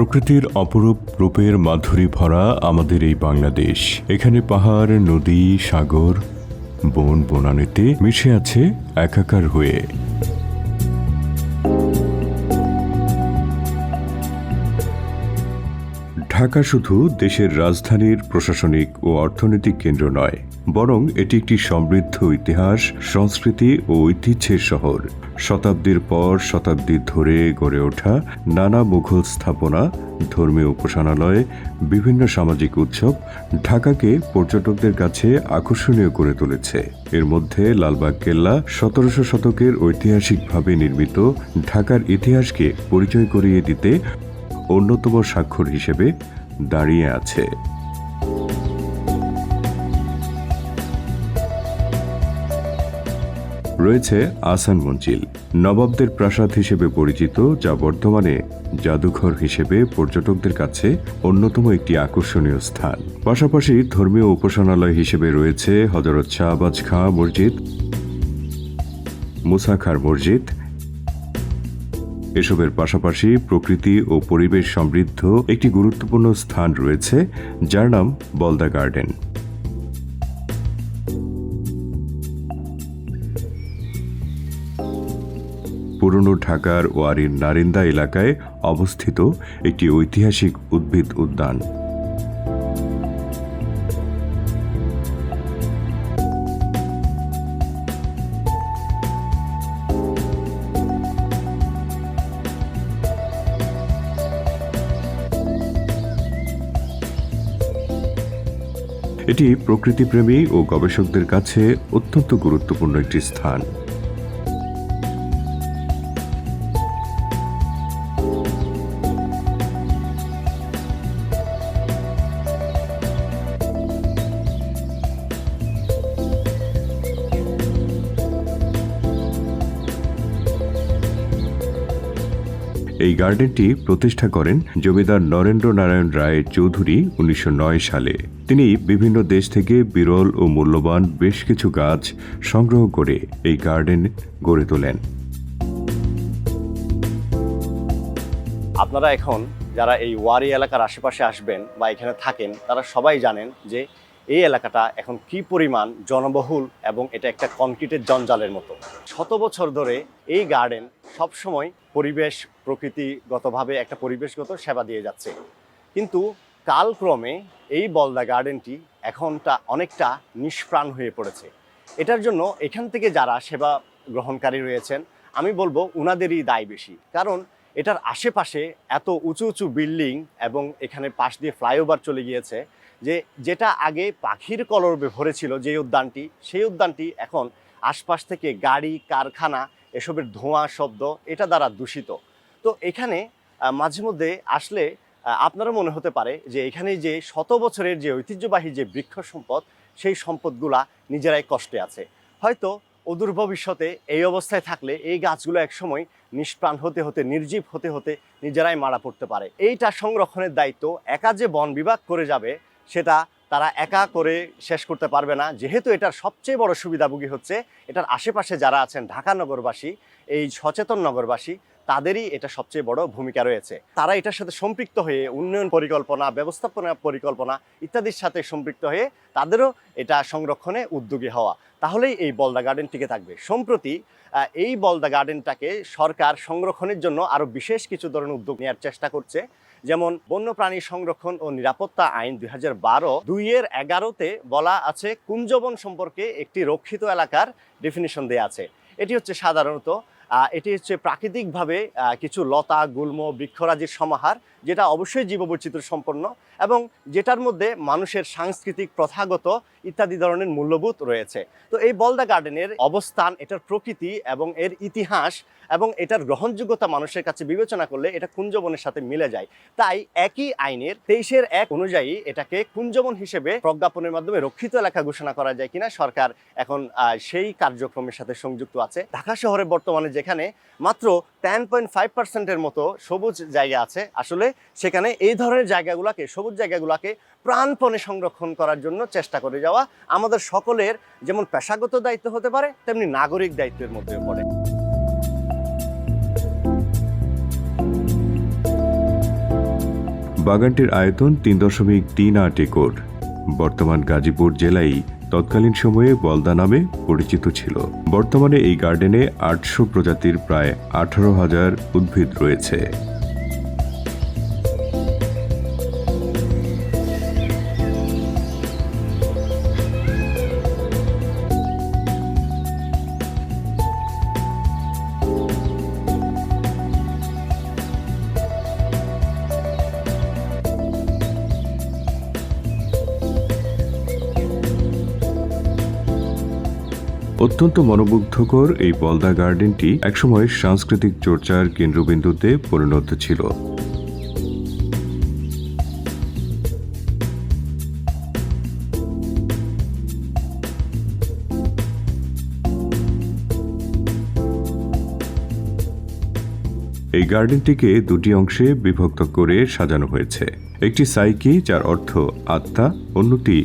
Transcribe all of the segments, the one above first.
প্রকৃতির অপরূপ রূপের মাধুরী ভরা আমাদের এই বাংলাদেশ। এখানে পাহাড়, নদী, সাগর, বন বনানীতে মিশে আছে একাকার হয়ে। ঢাকা শুধু দেশের রাজধানীর প্রশাসনিক ও অর্থনৈতিক কেন্দ্র নয়, বরং এটি একটি সমৃদ্ধ ইতিহাস, সংস্কৃতি ও ঐতিহ্যের শহর। শতাব্দীর পর শতাব্দী ধরে গড়ে ওঠা নানা মুঘল স্থাপনা, ধর্মীয় উপাসনালয়, বিভিন্ন সামাজিক উৎসব ঢাকাকে পর্যটকদের কাছে আকর্ষণীয় করে তুলেছে। এর মধ্যে লালবাগ কেল্লা ১৭০০ শতকের ঐতিহাসিকভাবে নির্মিত ঢাকার ইতিহাসকে পরিচয় করিয়ে দিতে অন্যতম স্বাক্ষর হিসেবে দাঁড়িয়ে আছে। রয়েছে আহসান মঞ্জিল, নবাবদের প্রাসাদ হিসেবে পরিচিত, যা বর্তমানে জাদুঘর হিসেবে পর্যটকদের কাছে অন্যতম একটি আকর্ষণীয় স্থান। পাশাপাশি ধর্মীয় উপাসনালয় হিসেবে রয়েছে হযরত শাহবাজ খাঁ মসজিদ, মুসা খাঁর মসজিদ। এসবের পাশাপাশি প্রকৃতি ও পরিবেশ সমৃদ্ধ একটি গুরুত্বপূর্ণ স্থান রয়েছে, যার নাম বলদা গার্ডেন। পুরনো ঢাকার ওয়ারীর নারিন্দা এলাকায় অবস্থিত একটি ঐতিহাসিক উদ্ভিদ উদ্যান। এটি প্রকৃতিপ্রেমী ও গবেষকদের কাছে অত্যন্ত গুরুত্বপূর্ণ একটি স্থান। এই গার্ডেনটি প্রতিষ্ঠা করেন জমিদার নরেন্দ্র নারায়ণ রায় চৌধুরী ১৯০৯ সালে। তিনি বিভিন্ন দেশ থেকে বিরল ও মূল্যবান বেশ কিছু গাছ সংগ্রহ করে এই গার্ডেন গড়ে তোলেন। আপনারা এখন যারা এই ওয়ারী এলাকার আশেপাশে আসবেন বা এখানে থাকেন, তারা সবাই জানেন যে এই এলাকাটা এখন কি পরিমাণ জনবহুল এবং এটা একটা কনক্রিটের জঞ্জালের মতো। শত বছর ধরে এই গার্ডেন সবসময় পরিবেশ প্রকৃতিগতভাবে একটা পরিবেশগত সেবা দিয়ে যাচ্ছে, কিন্তু কালক্রমে এই বলদা গার্ডেনটি এখনটা অনেকটা নিষ্প্রাণ হয়ে পড়েছে। এটার জন্য এখান থেকে যারা সেবা গ্রহণকারী রয়েছেন, আমি বলবো উনাদেরই দায় বেশি। কারণ এটার আশেপাশে এত উঁচু উঁচু বিল্ডিং এবং এখানে পাশ দিয়ে ফ্লাইওভার চলে গিয়েছে যে যেটা আগে পাখির কলরবে ভরে ছিল যে উদ্যানটি, সেই উদ্যানটি এখন আশপাশ থেকে গাড়ি, কারখানা, এসবের ধোঁয়া, শব্দ এটা দ্বারা দূষিত। তো এখানে মাঝে মধ্যে আসলে আপনারও মনে হতে পারে যে এখানে যে শত বছরের যে ঐতিহ্যবাহী যে বৃক্ষ সম্পদ, সেই সম্পদগুলা নিজেরাই কষ্টে আছে। হয়তো অদূর ভবিষ্যতে এই অবস্থায় থাকলে এই গাছগুলো একসময় নিষ্প্রাণ হতে হতে, নির্জীব হতে হতে নিজেরাই মারা পড়তে পারে। এইটা সংরক্ষণের দায়িত্ব একা যে বন বিভাগ করে যাবে, সেটা তারা একা করে শেষ করতে পারবে না। যেহেতু এটার সবচেয়ে বড় সুবিধাভোগী হচ্ছে এটার আশেপাশে যারা আছেন ঢাকা নগরবাসী, এই সচেতন নগরবাসী, তাদেরই এটা সবচেয়ে বড় ভূমিকা রয়েছে। তারা এটার সাথে সম্পৃক্ত হয়ে উন্নয়ন পরিকল্পনা, ব্যবস্থাপনা পরিকল্পনা ইত্যাদির সাথে সম্পৃক্ত হয়ে তাদেরও এটা সংরক্ষণে উদ্যোগী হওয়া, তাহলেই এই বলদা গার্ডেন টিকে থাকবে। সম্প্রতি এই বলদা গার্ডেনটাকে সরকার সংরক্ষণের জন্য আরও বিশেষ কিছু ধরনের উদ্যোগ নেওয়ার চেষ্টা করছে। যেমন বন্যপ্রাণী সংরক্ষণ ও নিরাপত্তা আইন ২০১২ ২-১১তে বলা আছে কুঞ্জবন সম্পর্কে একটি রক্ষিত এলাকার ডেফিনিশন দেয়া আছে। এটি হচ্ছে সাধারণত এটি হচ্ছে প্রাকৃতিকভাবে কিছু লতা, গুল্ম, বৃক্ষরাজির সমাহার, যেটা অবশ্যই জীববৈচিত্র্য সম্পন্ন এবং যেটার মধ্যে মানুষের সাংস্কৃতিক, প্রথাগত ইত্যাদি ধরনের মূল্যবোধ রয়েছে। তো এই বলদা গার্ডেনের অবস্থান, এটার প্রকৃতি এবং এর ইতিহাস এবং এটার গ্রহণযোগ্যতা মানুষের কাছে বিবেচনা করলে এটা কুঞ্জবনের সাথে মিলে যায়। তাই একই আইনের ২৩-১ অনুযায়ী এটাকে কুঞ্জবন হিসেবে প্রজ্ঞাপনের মাধ্যমে রক্ষিত এলাকা ঘোষণা করা যায় কিনা সরকার এখন সেই কার্যক্রমের সাথে সংযুক্ত আছে। ঢাকা শহরে বর্তমানে যেখানে মাত্র 10.5% মতো সবুজ জায়গা আছে, আসলে সেখানে এই ধরনের জায়গাগুলোকে, সবুজ জায়গাগুলোকে প্রাণপণে সংরক্ষণ করার জন্য চেষ্টা করে যাওয়া আমাদের সকলের যেমন পেশাগত দায়িত্ব হতে পারে, তেমনি নাগরিক দায়িত্বের মধ্যে পড়ে। বাগানটির আয়তন 3.38 একর। বর্তমান গাজীপুর জেলাই তৎকালীন সময়ে বলদা নামে পরিচিত ছিল। বর্তমানে এই গার্ডেনে 800 প্রজাতির প্রায় 18,000 উদ্ভিদ রয়েছে। অত্যন্ত মনোমুগ্ধকর এই বলদা গার্ডেনটি একসময় সাংস্কৃতিক চর্চার কেন্দ্রবিন্দুতে পরিণত ছিল। এই গার্ডেনটিকে দুটি অংশে বিভক্ত করে সাজানো হয়েছে। একটি সাইকি, যার অর্থ আত্মা, অন্যটি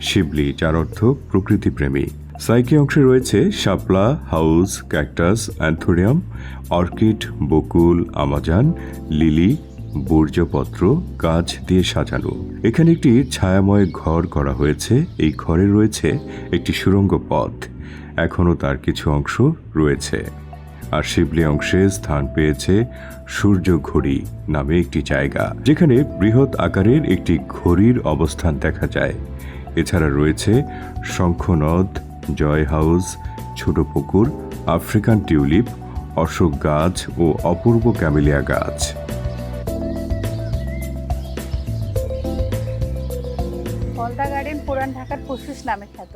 শিবলি, যার অর্থ প্রকৃতিপ্রেমী। সাইকি অংশে রয়েছে শাপলা, হাউস, ক্যাকটাস, অ্যান্থোরিয়াম, অর্কিড, বকুল, আমাজান, লিলি, বর্জ্যপত্র, গাছ দিয়ে সাজানো। এখানে একটি ছায়াময় ঘর করা হয়েছে। এই ঘরে রয়েছে একটি সুড়ঙ্গ পথ, এখনও তার কিছু অংশ রয়েছে। আর শিবলি অংশে স্থান পেয়েছে সূর্য ঘড়ি নামে একটি জায়গা, যেখানে বৃহৎ আকারের একটি ঘড়ির অবস্থান দেখা যায়। এছাড়া রয়েছে শঙ্খনদ, জয় হাউস, ছোট পুকুর, আফ্রিকান টিউলিপ, অশোক গাছ ও অপূর্ব ক্যামেলিয়া গাছ। বলদা গার্ডেন পুরান ঢাকার ফুসফুস নামে খ্যাত।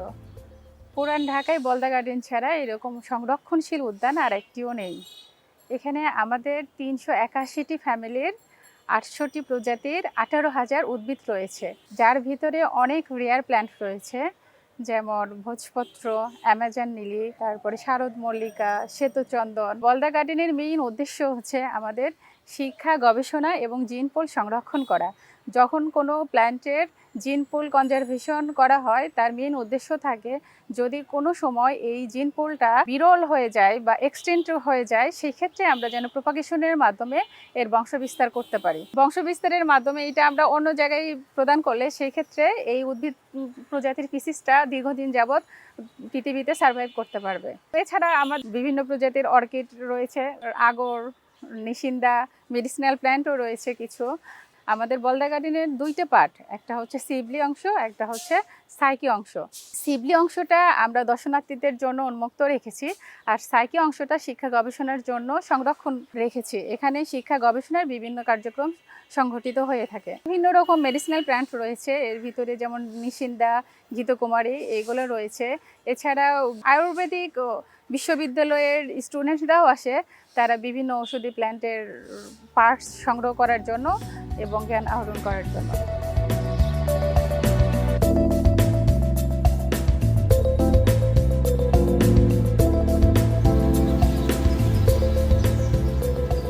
পুরান ঢাকায় বলদা গার্ডেন ছাড়া এরকম সংরক্ষণশীল উদ্যান আর একটিও নেই। এখানে আমাদের 381টি ফ্যামিলির 800টি প্রজাতির 18,000 উদ্ভিদ রয়েছে, যার ভিতরে অনেক রেয়ার প্ল্যান্ট রয়েছে, যেমন ভোজপত্র, অ্যামাজন লিলি, তারপরে শারদ মল্লিকা, শ্বেতচন্দন। বলদা গার্ডেনের মেইন উদ্দেশ্য হচ্ছে আমাদের শিক্ষা, গবেষণা এবং জিন পুল সংরক্ষণ করা। যখন কোনো প্ল্যান্টের জিন পুল কনজারভেশন করা হয়, তার মেইন উদ্দেশ্য থাকে যদি কোনো সময় এই জিন পুলটা বিরল হয়ে যায় বা এক্সটেন্ট হয়ে যায়, সেই ক্ষেত্রে আমরা যেন প্রপাগেশনের মাধ্যমে এর বংশবিস্তার করতে পারি। বংশবিস্তারের মাধ্যমে এটা আমরা অন্য জায়গায় প্রদান করলে সেই ক্ষেত্রে এই উদ্ভিদ প্রজাতির পিসিসটা দীর্ঘদিন যাবৎ পৃথিবীতে সার্ভাইভ করতে পারবে। এছাড়া আমার বিভিন্ন প্রজাতির অর্কিড রয়েছে, আগর, নিশিন্দা, মেডিসিনাল প্ল্যান্টও রয়েছে কিছু। আমাদের বলদা গার্ডেনের দুইটা পার্ট, একটা হচ্ছে শিবলি অংশ, একটা হচ্ছে সাইকি অংশ। শিবলি অংশটা আমরা দর্শনার্থীদের জন্য উন্মুক্ত রেখেছি, আর সাইকি অংশটা শিক্ষা গবেষণার জন্য সংরক্ষণ রেখেছি। এখানে শিক্ষা গবেষণার বিভিন্ন কার্যক্রম সংঘটিত হয়ে থাকে। বিভিন্ন রকম মেডিসিনাল প্ল্যান্ট রয়েছে, এর ভিতরে যেমন নিশিন্দা, ঘৃতকুমারী, এইগুলো রয়েছে। এছাড়াও আয়ুর্বেদিক বিশ্ববিদ্যালয়ের স্টুডেন্টরাও আসে, তারা বিভিন্ন ঔষধি প্ল্যান্টের পার্টস সংগ্রহ করার জন্য এবং জ্ঞান আহরণ করার জন্য।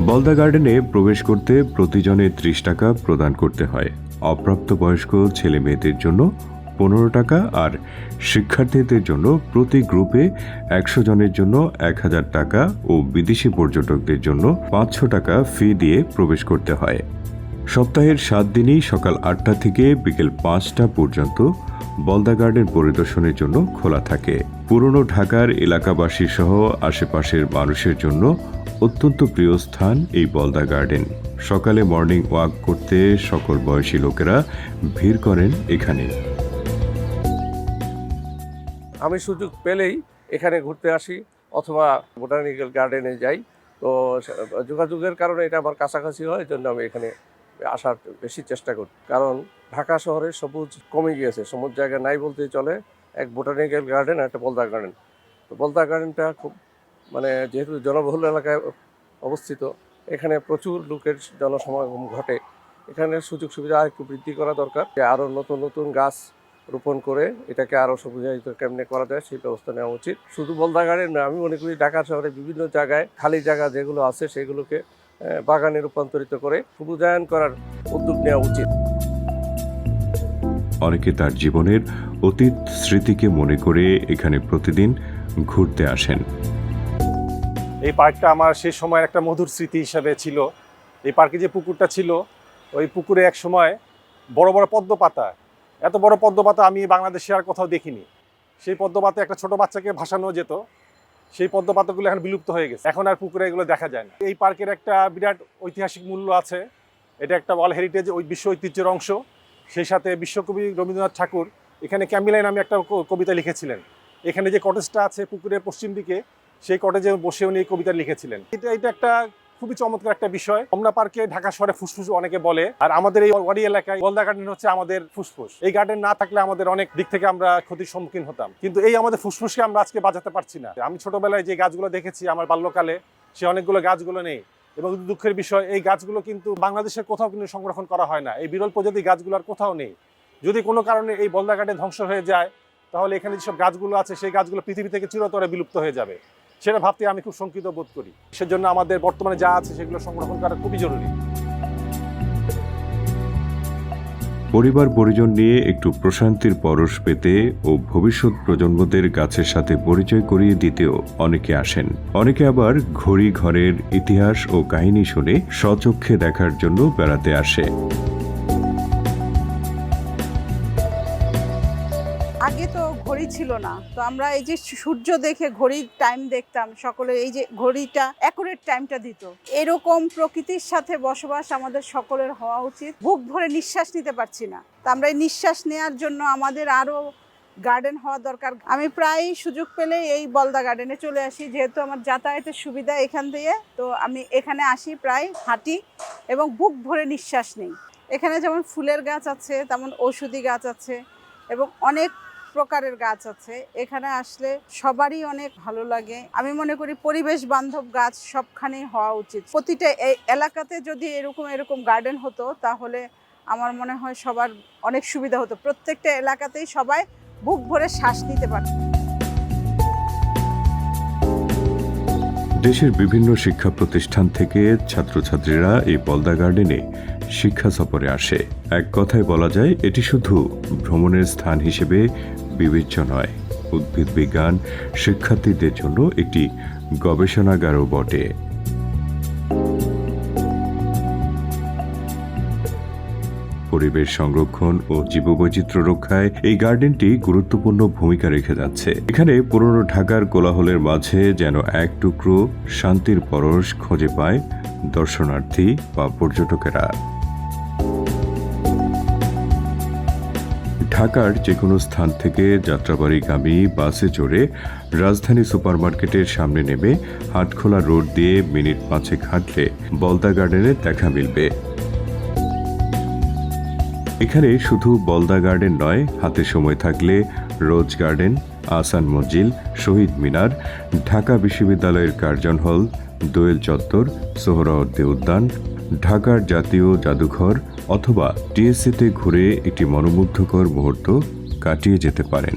বলদা গার্ডেনে প্রবেশ করতে প্রতিজনে 30 টাকা প্রদান করতে হয়। অপ্রাপ্তবয়স্ক ছেলে মেয়েদের জন্য 15 টাকা, আর শিক্ষার্থীদের জন্য প্রতি গ্রুপে 100 জনের জন্য 1000 টাকা ও বিদেশি পর্যটকদের জন্য 500 টাকা ফি দিয়ে প্রবেশ করতে হয়। সপ্তাহের 7 দিনই সকাল 8টা থেকে বিকেল 5টা পর্যন্ত বলদা গার্ডেন পরিদর্শনের জন্য খোলা থাকে। পুরনো ঢাকার এলাকাবাসী সহ আশেপাশের মানুষের জন্য অত্যন্ত প্রিয় স্থান এই বলদা গার্ডেন। সকালে মর্নিং ওয়াক করতে সকল বয়সী লোকেরা ভিড় করেন এখানে। আমি সুযোগ পেলেই এখানে ঘুরতে আসি অথবা বোটানিক্যাল গার্ডেনে যাই। তো যোগাযোগের কারণে এটা আমার কাছাকাছি হয়, এই জন্য আমি এখানে আসার বেশি চেষ্টা করি। কারণ ঢাকা শহরে সবুজ কমে গিয়েছে, সবুজ জায়গা নাই বলতেই চলে। এক বোটানিক্যাল গার্ডেন আর একটা বলদা গার্ডেন। তো বলদা গার্ডেনটা খুব যেহেতু জনবহুল এলাকায় অবস্থিত, এখানে প্রচুর লোকের জনসমাগম ঘটে। এখানে সুযোগ সুবিধা আর একটু বৃদ্ধি করা দরকার, যে আরও নতুন নতুন গাছ রোপণ করে এটাকে আরও সবুজায়িত কেমনে করা যায় সেই ব্যবস্থা নেওয়া উচিত। শুধু বলদা গার্ডেন না, আমি মনে করি ঢাকা শহরে বিভিন্ন জায়গায় খালি জায়গা যেগুলো আছে সেগুলোকে বাগানে রূপান্তরিত করে সবুজায়ন করার উদ্যোগ নেওয়া উচিত। অনেকে তার জীবনের অতীত স্মৃতিকে মনে করে এখানে প্রতিদিন ঘুরতে আসেন। এই পার্কটা আমার সেই সময়ের একটা মধুর স্মৃতি হিসাবে ছিল। এই পার্কে যে পুকুরটা ছিল, ওই পুকুরে এক সময় বড় বড় পদ্ম পাতা, এত বড় পদ্ম পাতা আমি বাংলাদেশে আর কোথাও দেখিনি। সেই পদ্ম পাতা একটা ছোট বাচ্চাকে ভাসানো যেত, সেই পদ্ম পাতাগুলো এখন বিলুপ্ত হয়ে গেছে, এখন আর পুকুরে এগুলো দেখা যায় না। এই পার্কের একটা বিরাট ঐতিহাসিক মূল্য আছে, এটা একটা ওয়ার্ল্ড হেরিটেজ বিশ্ব ঐতিহ্যের অংশ। সেই সাথে বিশ্বকবি রবীন্দ্রনাথ ঠাকুর এখানে ক্যামিলাই নামে একটা কবিতা লিখেছিলেন। এখানে যে কটেজটা আছে পুকুরের পশ্চিম দিকে, সেই কটেজে বসে উনি এই কবিতা লিখেছিলেন। এটা একটা খুবই চমৎকার একটা বিষয়। রমনা পার্কে ঢাকা শহরে ফুসফুস অনেকে বলে, আর আমাদের এই ওয়ারি এলাকায় বলদা গার্ডেন হচ্ছে আমাদের ফুসফুস। এই গার্ডেন না থাকলে আমাদের অনেক দিক থেকে আমরা ক্ষতির সম্মুখীন হতাম, কিন্তু এই আমাদের ফুসফুসকে আমরা আজকে বাঁচাতে পারছি না। আমি ছোটবেলায় যে গাছগুলো দেখেছি আমার বাল্যকালে, সে অনেকগুলো গাছগুলো নেই, এবং দুঃখের বিষয় এই গাছগুলো কিন্তু বাংলাদেশের কোথাও কিন্তু সংরক্ষণ করা হয় না। এই বিরল প্রজাতির গাছগুলো আর কোথাও নেই। যদি কোনো কারণে এই বলদা গার্ডেন ধ্বংস হয়ে যায়, তাহলে এখানে যেসব গাছগুলো আছে সেই গাছগুলো পৃথিবী থেকে চিরতরে বিলুপ্ত হয়ে যাবে। সেটা ভাবতে আমি খুব শঙ্কিত বোধ করি। সেজন্য আমাদের বর্তমানে যা আছে সেগুলো সংরক্ষণ করা খুবই জরুরি। পরিবার পরিজন নিয়ে একটু প্রশান্তির পরশ পেতে ও ভবিষ্যৎ প্রজন্মদের গাছের সাথে পরিচয় করিয়ে দিতেও অনেকে আসেন। অনেকে আবার ঘড়ি ঘরের ইতিহাস ও কাহিনী শুনে স্বচক্ষে দেখার জন্য বেড়াতে আসে। আগে তো ঘড়ি ছিল না, তো আমরা এই যে সূর্য দেখে ঘড়ির টাইম দেখতাম, সকলে এই যে ঘড়িটা অ্যাকুরেট টাইমটা দিত। এরকম প্রকৃতির সাথে বসবাস আমাদের সকলের হওয়া উচিত। বুক ভরে নিঃশ্বাস নিতে পারছি না, তো আমরা এই নিঃশ্বাস নেওয়ার জন্য আমাদের আরো গার্ডেন হওয়া দরকার। আমি প্রায় সুযোগ পেলে এই বলদা গার্ডেনে চলে আসি, যেহেতু আমার যাতায়াতের সুবিধা এখান থেকে, তো আমি এখানে আসি, প্রায় হাঁটি এবং বুক ভরে নিঃশ্বাস নেই। এখানে যেমন ফুলের গাছ আছে, তেমন ঔষধি গাছ আছে এবং অনেক প্রকারের গাছ আছে। এখানে আসলে সবারই অনেক ভালো লাগে। আমি মনে করি পরিবেশ বান্ধব গাছ সবখানেই হওয়া উচিত। প্রতিটা এলাকাতে যদি এরকম গার্ডেন হতো, তাহলে আমার মনে হয় সবার অনেক সুবিধা হতো। প্রত্যেকটা এলাকাতেই সবাই বুক ভরে শ্বাস নিতে পারত। দেশের বিভিন্ন শিক্ষা প্রতিষ্ঠান থেকে ছাত্রছাত্রীরা এই বলদা গার্ডেনে শিক্ষা সফরে আসে। এক কথায় বলা যায় এটি শুধু ভ্রমণের স্থান হিসেবে বিবেচ্য নয়, উদ্ভিদ বিজ্ঞান শিক্ষার্থীদের জন্য একটি গবেষণাগারও বটে। পরিবেশ সংরক্ষণ ও জীববৈচিত্র্য রক্ষায় এই গার্ডেনটি গুরুত্বপূর্ণ ভূমিকা রেখে যাচ্ছে। এখানে পুরনো ঢাকার কোলাহলের মাঝে যেন এক টুকরো শান্তির পরশ খুঁজে পায় দর্শনার্থী বা পর্যটকেরা। ঢাকার যে কোনো স্থান থেকে যাত্রাবাড়িগামী বাসে চড়ে রাজধানী সুপারমার্কেটের সামনে নেমে হাটখোলা রোড দিয়ে মিনিট 5 হাঁটলে বলদা গার্ডেনের দেখা মিলবে। এখানে শুধু বলদা গার্ডেন নয়, হাতে সময় থাকলে রোজ গার্ডেন, আহসান মঞ্জিল, শহীদ মিনার, ঢাকা বিশ্ববিদ্যালয়ের কার্জন হল, দোয়েল চত্বর, সোহরাওয়ার্দী উদ্যান, ঢাকার জাতীয় জাদুঘর অথবা টিএসসিতে ঘুরে একটি মনোমুগ্ধকর মুহূর্ত কাটিয়ে যেতে পারেন।